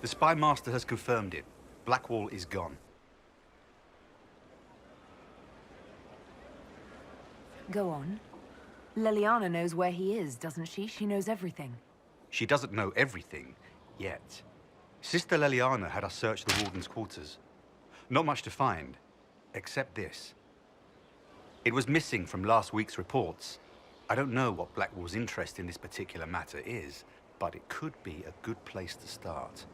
The Spy Master has confirmed it. Blackwall is gone. Go on. Leliana knows where he is, doesn't she? She knows everything. She doesn't know everything, yet. Sister Leliana had us search the Warden's quarters. Not much to find, except this. It was missing from last week's reports. I don't know what Blackwall's interest in this particular matter is, but it could be a good place to start.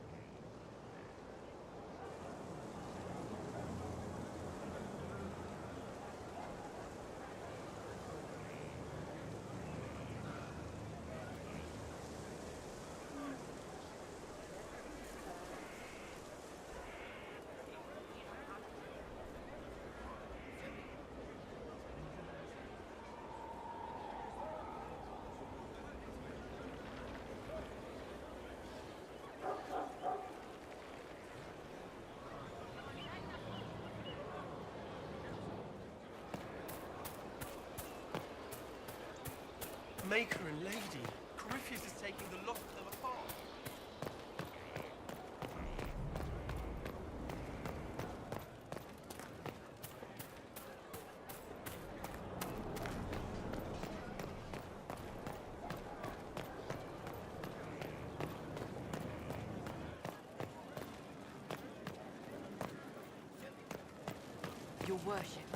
Maker and Lady. Corypheus is taking the lot of them apart. Your worship.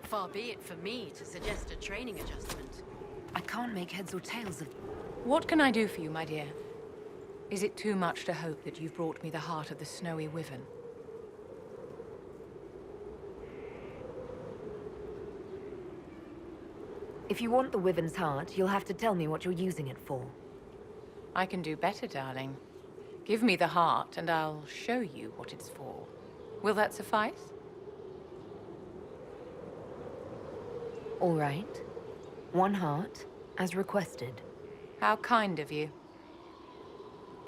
Far be it for me to suggest a training adjustment. I can't make heads or tails of... What can I do for you, my dear? Is it too much to hope that you've brought me the heart of the snowy wyvern? If you want the wyvern's heart, you'll have to tell me what you're using it for. I can do better, darling. Give me the heart, and I'll show you what it's for. Will that suffice? All right. One heart, as requested. How kind of you.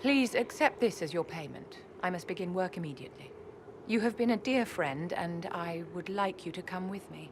Please accept this as your payment. I must begin work immediately. You have been a dear friend, and I would like you to come with me.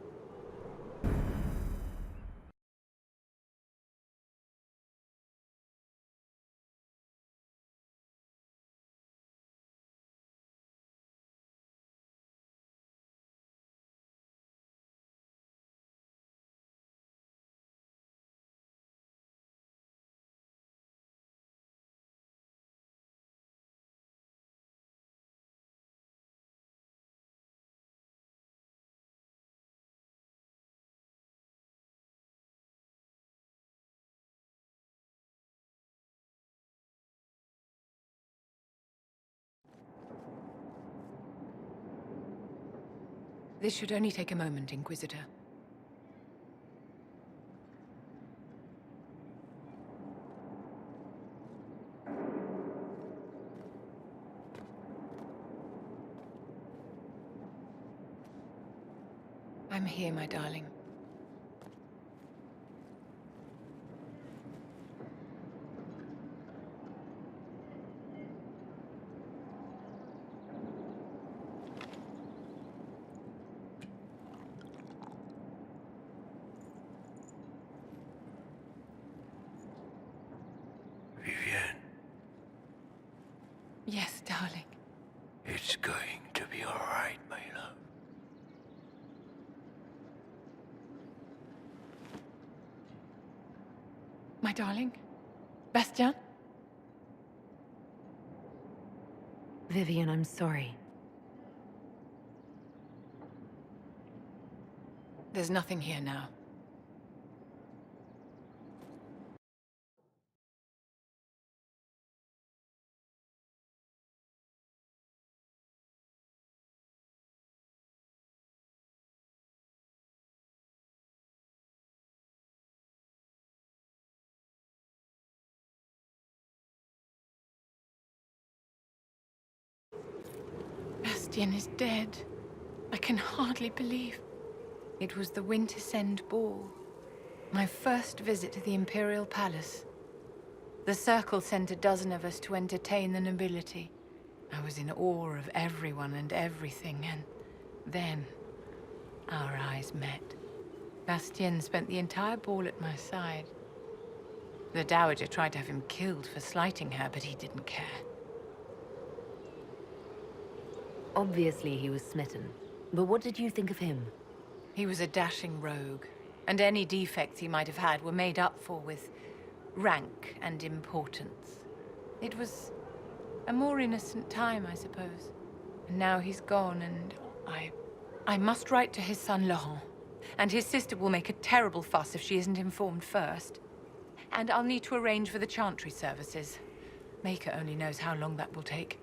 This should only take a moment, Inquisitor. I'm here, my darling. Vivienne, Yes, darling. it's going to be all right, my love. My darling? Bastien? Vivienne, I'm sorry. There's nothing here now. Bastien is dead. I can hardly believe. It was the Wintersend Ball. My first visit to the Imperial Palace. The Circle sent a dozen of us to entertain the nobility. I was in awe of everyone and everything, and then Our eyes met. Bastien spent the entire ball at my side. The Dowager tried to have him killed for slighting her, but he didn't care. Obviously he was smitten. But what did you think of him? He was a dashing rogue, and any defects he might have had were made up for with rank and importance. It was a more innocent time, I suppose. And now he's gone, and I must write to his son Laurent. And his sister will make a terrible fuss if she isn't informed first. And I'll need to arrange for the chantry services. Maker only knows how long that will take.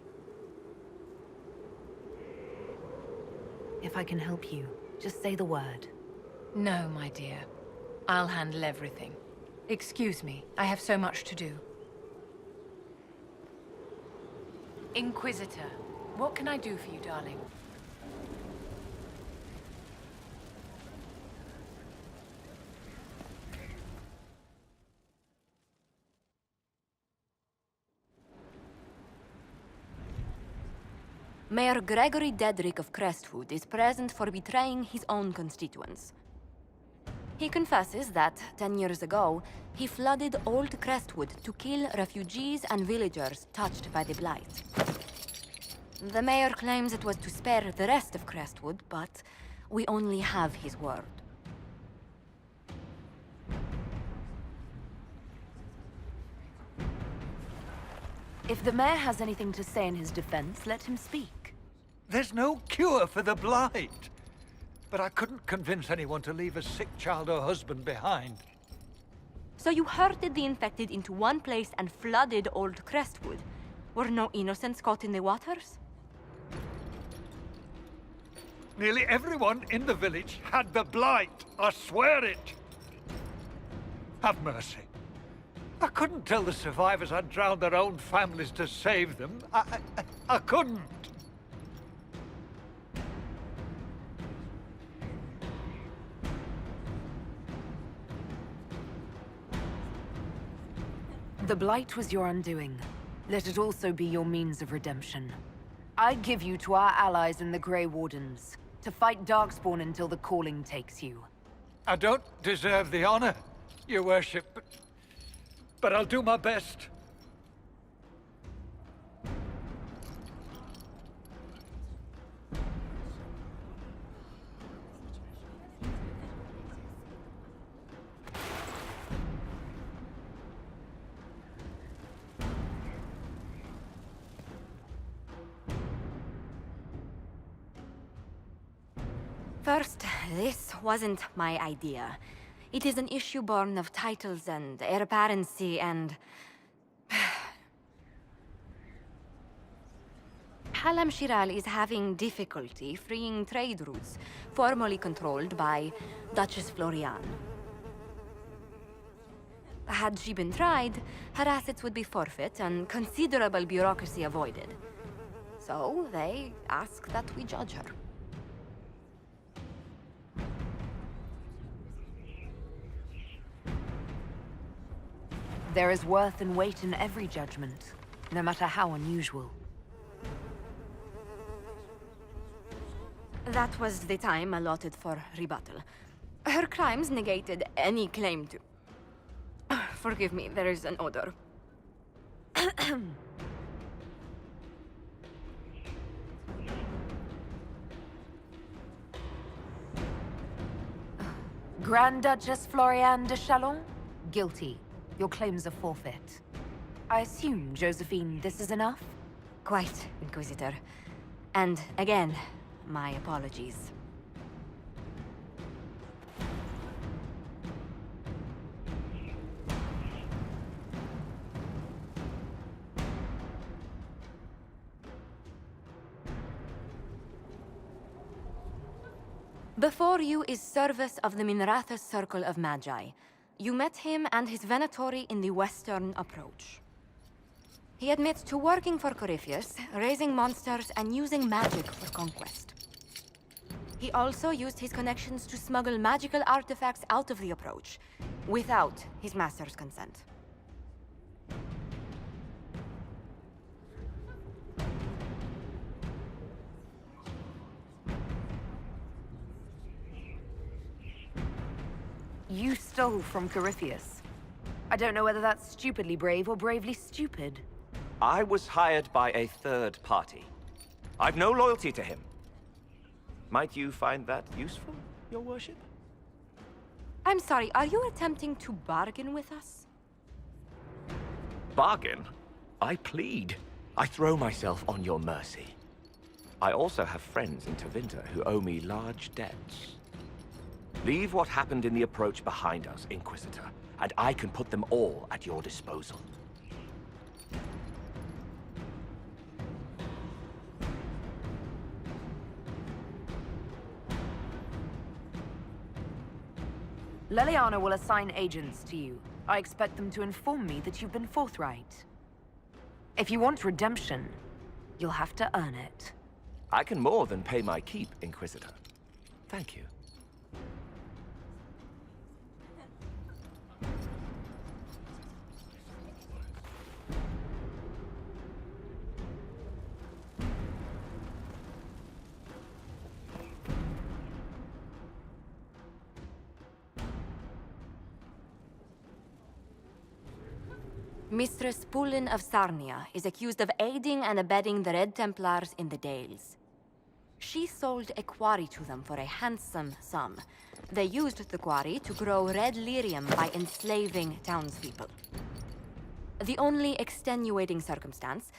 If I can help you, just say the word. No, my dear. I'll handle everything. Excuse me, I have so much to do. Inquisitor, what can I do for you, darling? Mayor Gregory Dedrick of Crestwood is present for betraying his own constituents. He confesses that, 10 years ago, he flooded Old Crestwood to kill refugees and villagers touched by the Blight. The mayor claims it was to spare the rest of Crestwood, but we only have his word. If the mayor has anything to say in his defense, let him speak. There's no cure for the Blight. But I couldn't convince anyone to leave a sick child or husband behind. So you herded the infected into one place and flooded Old Crestwood? Were no innocents caught in the waters? Nearly everyone in the village had the Blight. I swear it. Have mercy. I couldn't tell the survivors I'd drowned their own families to save them. I couldn't. The Blight was your undoing. Let it also be your means of redemption. I give you to our allies in the Grey Wardens, to fight Darkspawn until the calling takes you. I don't deserve the honor, Your Worship, but I'll do my best. First, this wasn't my idea. It is an issue born of titles and heir apparency and... Halam Shiral is having difficulty freeing trade routes formerly controlled by Duchess Florian. Had she been tried, her assets would be forfeit and considerable bureaucracy avoided. So they ask that we judge her. There is worth and weight in every judgment, no matter how unusual. That was the time allotted for rebuttal. Her crimes negated any claim to... Forgive me, there is an odor. Grand Duchess Florian de Chalon? Guilty. Your claims are forfeit. I assume, Josephine, this is enough? Quite, Inquisitor. And again, my apologies. Before you is Service of the Minrathous Circle of Magi. You met him and his Venatori in the Western Approach. He admits to working for Corypheus, raising monsters, and using magic for conquest. He also used his connections to smuggle magical artifacts out of the Approach, without his master's consent. You stole from Corypheus. I don't know whether that's stupidly brave or bravely stupid. I was hired by a third party. I've no loyalty to him. Might you find that useful, your worship? I'm sorry, are you attempting to bargain with us? Bargain? I plead. I throw myself on your mercy. I also have friends in Tevinter who owe me large debts. Leave what happened in the approach behind us, Inquisitor, and I can put them all at your disposal. Leliana will assign agents to you. I expect them to inform me that you've been forthright. If you want redemption, you'll have to earn it. I can more than pay my keep, Inquisitor. Thank you. Mistress Pulin of Sarnia is accused of aiding and abetting the Red Templars in the Dales. She sold a quarry to them for a handsome sum. They used the quarry to grow red lyrium by enslaving townspeople. The only extenuating circumstance,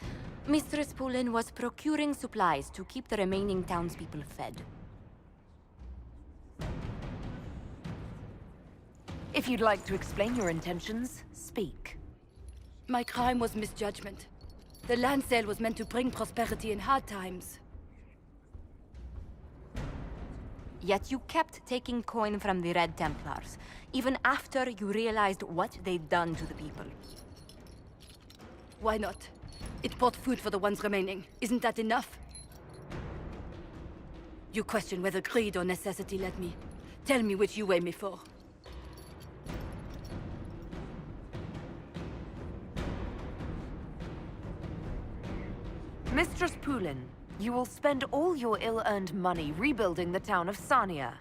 Mistress Pulin was procuring supplies to keep the remaining townspeople fed. If you'd like to explain your intentions, speak. My crime was misjudgment. The land sale was meant to bring prosperity in hard times. Yet you kept taking coin from the Red Templars, even after you realized what they'd done to the people. Why not? It bought food for the ones remaining. Isn't that enough? You question whether greed or necessity led me. Tell me which you weigh me for. Mistress Pulin, you will spend all your ill-earned money rebuilding the town of Sarnia.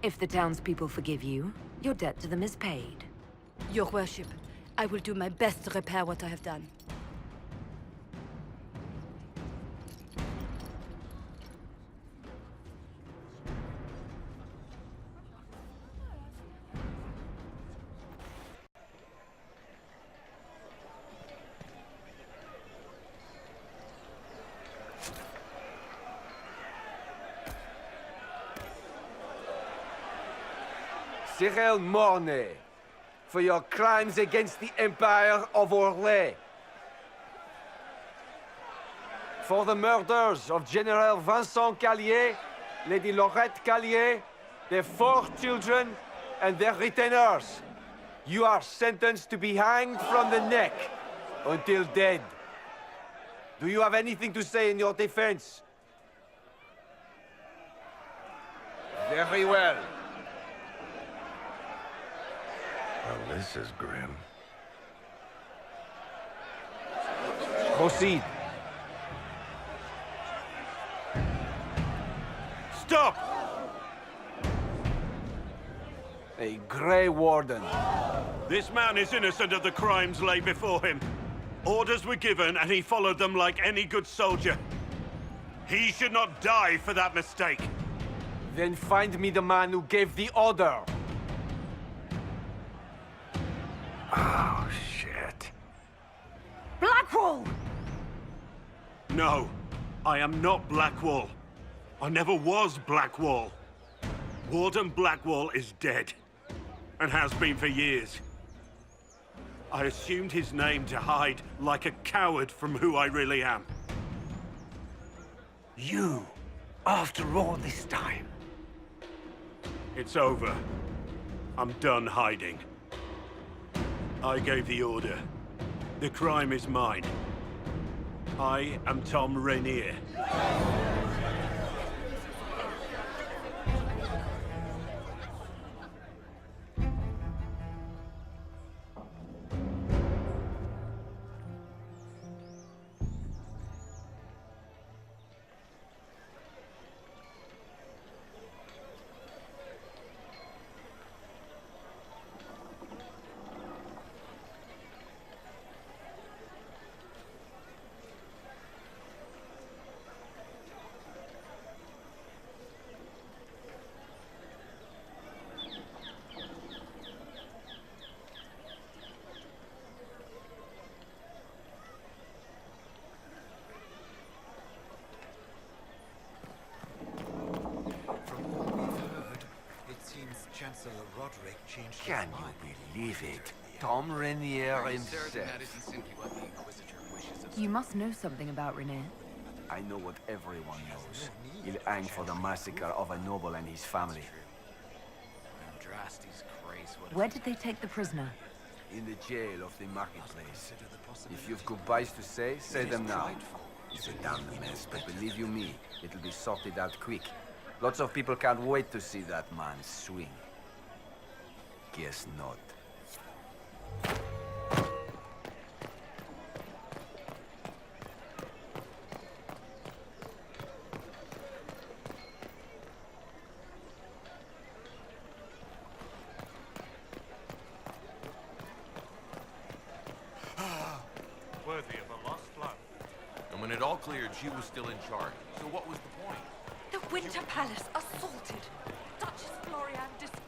If the townspeople forgive you, your debt to them is paid. Your worship, I will do my best to repair what I have done. Cyril Mornay, for your crimes against the Empire of Orlais. For the murders of General Vincent Callier, Lady Laurette Callier, their 4 children, and their retainers. You are sentenced to be hanged from the neck until dead. Do you have anything to say in your defense? Very well. Well, this is grim. Proceed. Stop! A Grey Warden. This man is innocent of the crimes laid before him. Orders were given, and he followed them like any good soldier. He should not die for that mistake. Then find me the man who gave the order. Oh, shit. Blackwall! No, I am not Blackwall. I never was Blackwall. Warden Blackwall is dead, and has been for years. I assumed his name to hide like a coward from who I really am. You, after all this time. It's over. I'm done hiding. I gave the order. The crime is mine. I am Tom Rainier. Can you believe it? Tom Renier himself. You must know something about René. I know what everyone knows. He'll hang for the massacre of a noble and his family. Where did they take the prisoner? In the jail of the marketplace. If you've goodbyes to say them now. It's a damn mess, but believe you me, it'll be sorted out quick. Lots of people can't wait to see that man swing. Guess not. Worthy of a lost love. And when it all cleared, she was still in charge. So what was the point? The Winter Palace assaulted. Duchess Florian disgraced.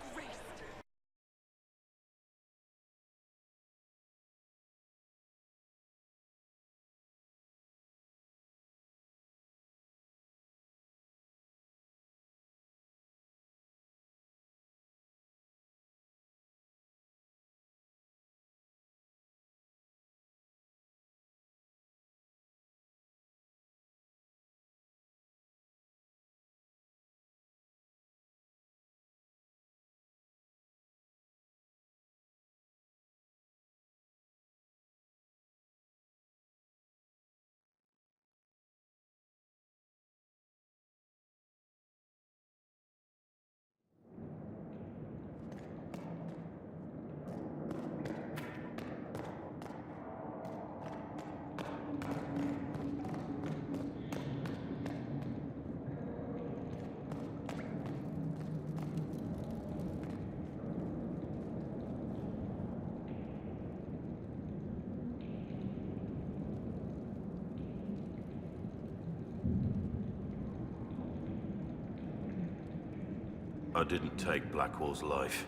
I didn't take Blackwall's life.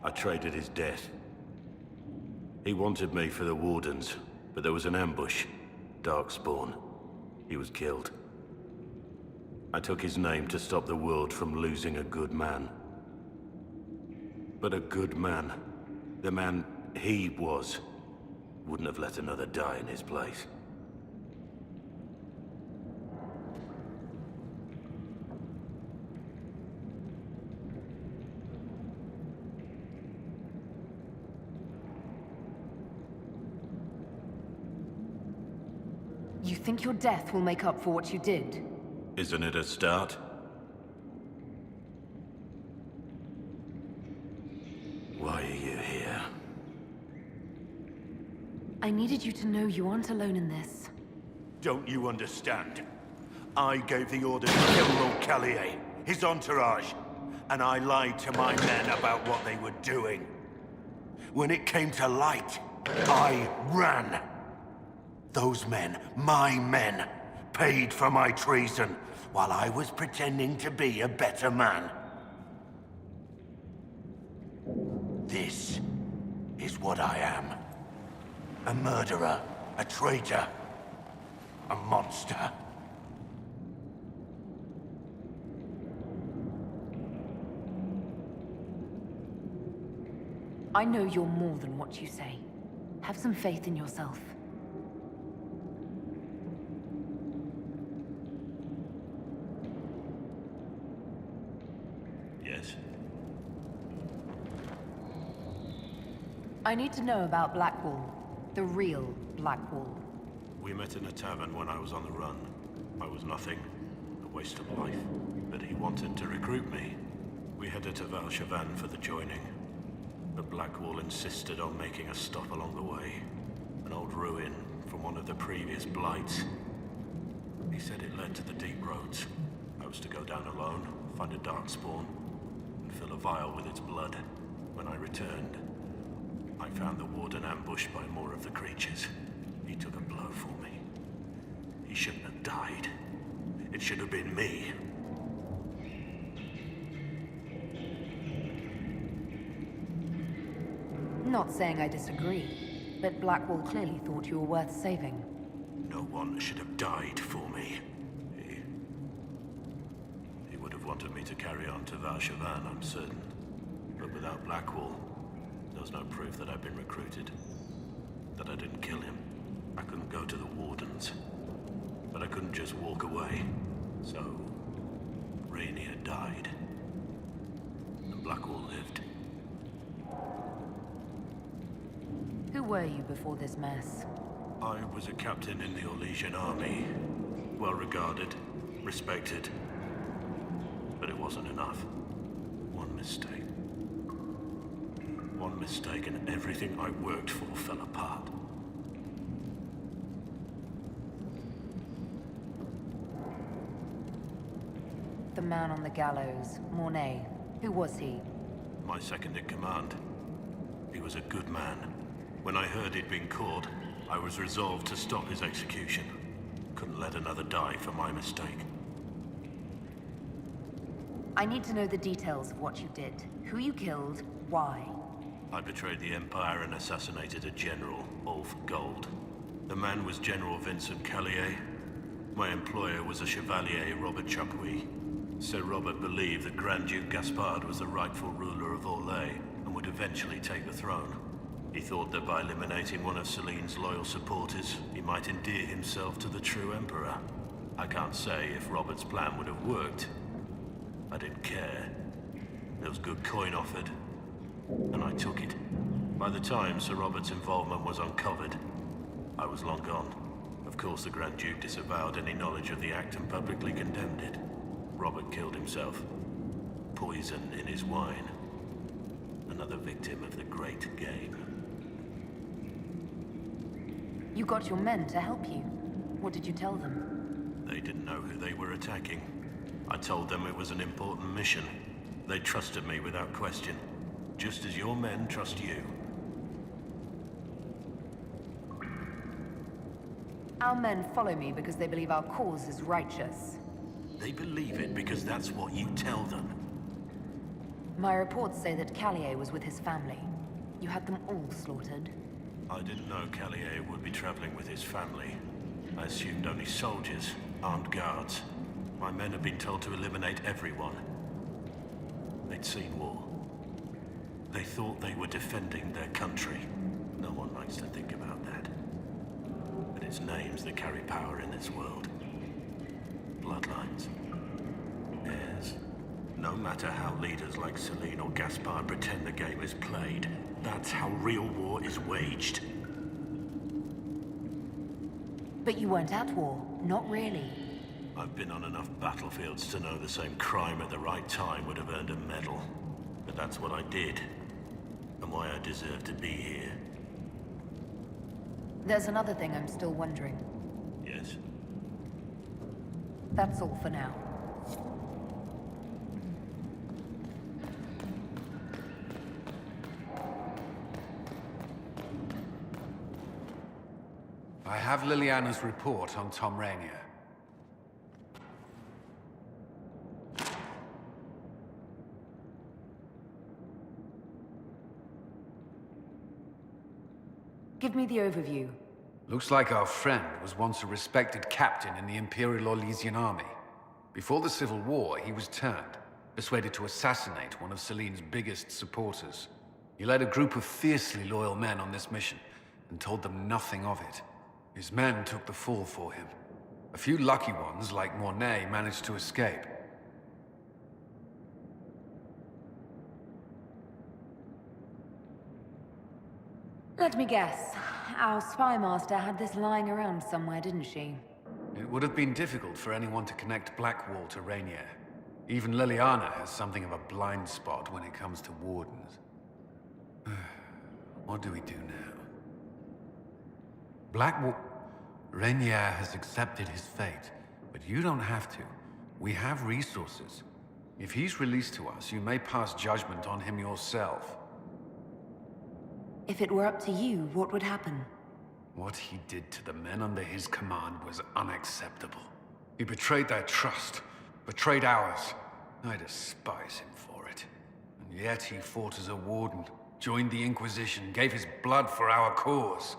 I traded his death. He wanted me for the Wardens, but there was an ambush. Darkspawn. He was killed. I took his name to stop the world from losing a good man. But a good man, the man he was, wouldn't have let another die in his place. You think your death will make up for what you did? Isn't it a start? Why are you here? I needed you to know you aren't alone in this. Don't you understand? I gave the order to kill Lord Callier, his entourage, and I lied to my men about what they were doing. When it came to light, I ran. Those men, my men, paid for my treason, while I was pretending to be a better man. This is what I am. A murderer, a traitor, a monster. I know you're more than what you say. Have some faith in yourself. Yes? I need to know about Blackwall. The real Blackwall. We met in a tavern when I was on the run. I was nothing, a waste of life. But he wanted to recruit me. We headed to Valchavan for the joining. But Blackwall insisted on making a stop along the way. An old ruin from one of the previous blights. He said it led to the deep roads. I was to go down alone, find a darkspawn, and fill a vial with its blood. When I returned, I found the warden ambushed by more of the creatures. He took a blow for me. He shouldn't have died. It should have been me. Not saying I disagree, but Blackwall clearly thought you were worth saving. No one should have died for me. He would have wanted me to carry on to Valchavan, I'm certain. But But without Blackwall, there was no proof that I'd been recruited. That I didn't kill him. I couldn't go to the Wardens. But I couldn't just walk away. So, Rainier died. And Blackwall lived. Who were you before this mess? I was a captain in the Orlesian army. Well regarded, respected. But it wasn't enough. One mistake. One mistake and everything I worked for fell apart. The man on the gallows, Mornay. Who was he? My second in command. He was a good man. When I heard he'd been caught, I was resolved to stop his execution. Couldn't let another die for my mistake. I need to know the details of what you did. Who you killed, why. I betrayed the Empire and assassinated a general, all for gold. The man was General Vincent Callier. My employer was a Chevalier, Robert Chapuis. Sir Robert believed that Grand Duke Gaspard was the rightful ruler of Orlais and would eventually take the throne. He thought that by eliminating one of Celine's loyal supporters, he might endear himself to the true Emperor. I can't say if Robert's plan would have worked. I didn't care. There was good coin offered, and I took it. By the time Sir Robert's involvement was uncovered, I was long gone. Of course, the Grand Duke disavowed any knowledge of the act and publicly condemned it. Robert killed himself. Poison in his wine. Another victim of the great game. You got your men to help you. What did you tell them? They didn't know who they were attacking. I told them it was an important mission. They trusted me without question. Just as your men trust you. Our men follow me because they believe our cause is righteous. They believe it because that's what you tell them. My reports say that Callier was with his family. You had them all slaughtered. I didn't know Callier would be traveling with his family. I assumed only soldiers, armed guards. My men had been told to eliminate everyone. They'd seen war. They thought they were defending their country. No one likes to think about that. But it's names that carry power in this world. Bloodlines. Heirs. No matter how leaders like Celine or Gaspard pretend the game is played, that's how real war is waged. But you weren't at war. Not really. I've been on enough battlefields to know the same crime at the right time would have earned a medal. But that's what I did. And why I deserve to be here. There's another thing I'm still wondering. Yes? That's all for now. I have Liliana's report on Tom Rainier. Give me the overview. Looks like our friend was once a respected captain in the Imperial Orlesian army. Before the Civil War, he was turned, persuaded to assassinate one of Celine's biggest supporters. He led a group of fiercely loyal men on this mission, and told them nothing of it. His men took the fall for him. A few lucky ones, like Mornay, managed to escape. Let me guess. Our spy master had this lying around somewhere, didn't she? It would have been difficult for anyone to connect Blackwall to Rainier. Even Liliana has something of a blind spot when it comes to Wardens. What do we do now? Blackwall... Rainier has accepted his fate, but you don't have to. We have resources. If he's released to us, you may pass judgment on him yourself. If it were up to you, what would happen? What he did to the men under his command was unacceptable. He betrayed their trust, betrayed ours. I despise him for it. And yet he fought as a warden, joined the Inquisition, gave his blood for our cause.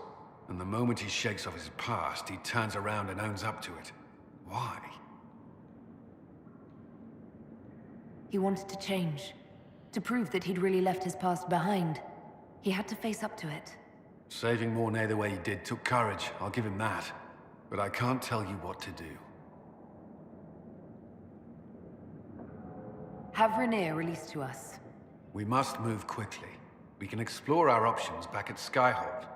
And the moment he shakes off his past, he turns around and owns up to it. Why? He wanted to change. To prove that he'd really left his past behind. He had to face up to it. Saving Mornay the way he did took courage, I'll give him that. But I can't tell you what to do. Have Rainier released to us. We must move quickly. We can explore our options back at Skyhold.